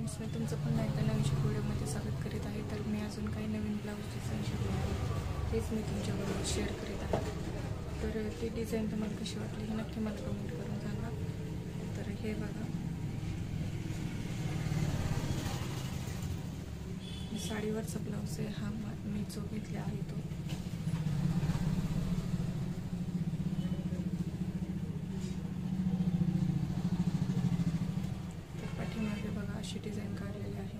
Friends, मी तुमचं पुन्हा एकदा नवीन व्हिडिओमध्ये स्वागत करीत आहे. तर मी अजून काही नवीन ब्लाऊज डिझाईन शिकले आहे, तेच मी तुमच्याबरोबर शेअर करीत आहे. तर ती डिझाईन तुम्हाला कशी वाटली हे नक्की मला कमेंट करून सांगा. तर हे बघा, साडीवरचा ब्लाऊज आहे हा. मी जो घेतला आहे तो पाठीमागे बघा अशी डिझाईन काढलेली आहे.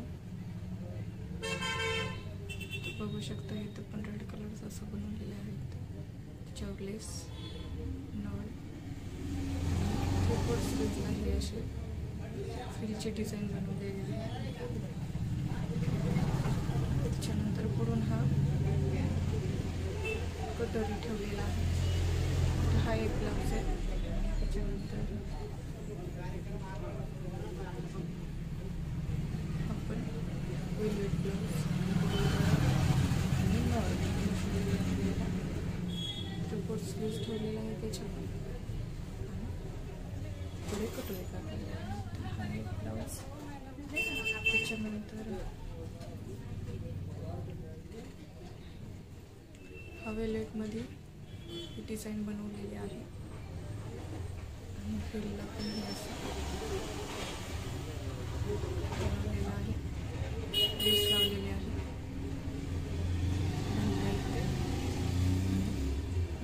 बघू शकता इथं पण रेड कलरचं असं बनवलेलं आहे. त्याच्यावर लेस नॉड स्लीव्हला हे असे फ्रिलची डिझाईन बनवलेली आहे. त्याच्यानंतर पुढून हा कटोरी ठेवलेला आहे. हा एक ब्लाऊज आहे. त्याच्यानंतर आपण वेलवेट ब्लाऊज आणि नॉर्मल रिपोर्ट स्लीव्स ठेवलेला आहे. त्याच्यावर पुढे कटोरी काढलेला आहे. हा एक ब्लाऊज. त्याच्यानंतर हा वेलवेटमध्ये डिझाईन बनवलेली आहे आणि फ्रिलला पण हे असं बनवलेलं आहे. लेस लावलेली आहे.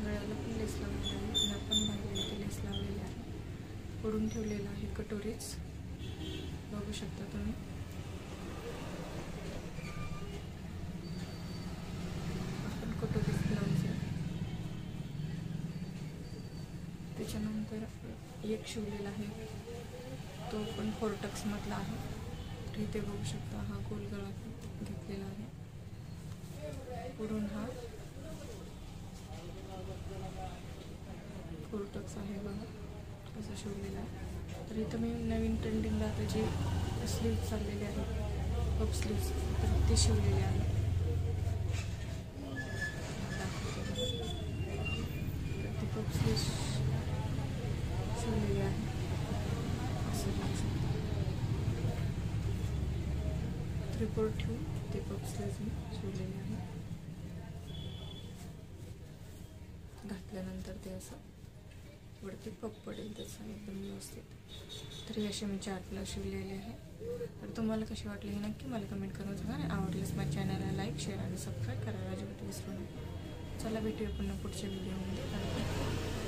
गळ्याला पण लेस लावलेली आहे आणि आपण बाहेर इथे लेस लावलेली आहे. पुढून ठेवलेलं आहे कटोरीच. बघू शकता तुम्ही. आपण कटोरीच ब्लाऊज आहे. त्याच्यानंतर एक शिवलेला आहे, तो पण 4 टक्स मधला आहे. तर इथे बघू शकता हा गोल गळा घेतलेला आहे. पुढून हा 4 टक्स आहे बघा, असं शिवलेला आहे. तर इथं मी नवीन ट्रेंडिंगला आता जे स्लीव्स चाललेले आहेत, पफ स्लीव्स, तर ते शिवलेले आहे. तर ते पफ स्लीव्स शिवलेले आहे. असं बघू शकता. रिपोर्ट ठेवून ते पफ स्लीव्स मी शिवलेले आहे. घातल्यानंतर ते असं वरती पफ पडेल त्याचं एकदम व्यवस्थित. तर हे असे मी 4 ब्लाऊज शिवलेले आहे. तर तुम्हाला कशी वाटली हे नक्की मला कमेंट करून सांगा. आणि आवडल्यास माझ्या चॅनलला लाईक, शेअर आणि सबस्क्राईब करायला अजिबात विसरू नका. चला भेटूया पुन्हा पुढच्या व्हिडिओमध्ये.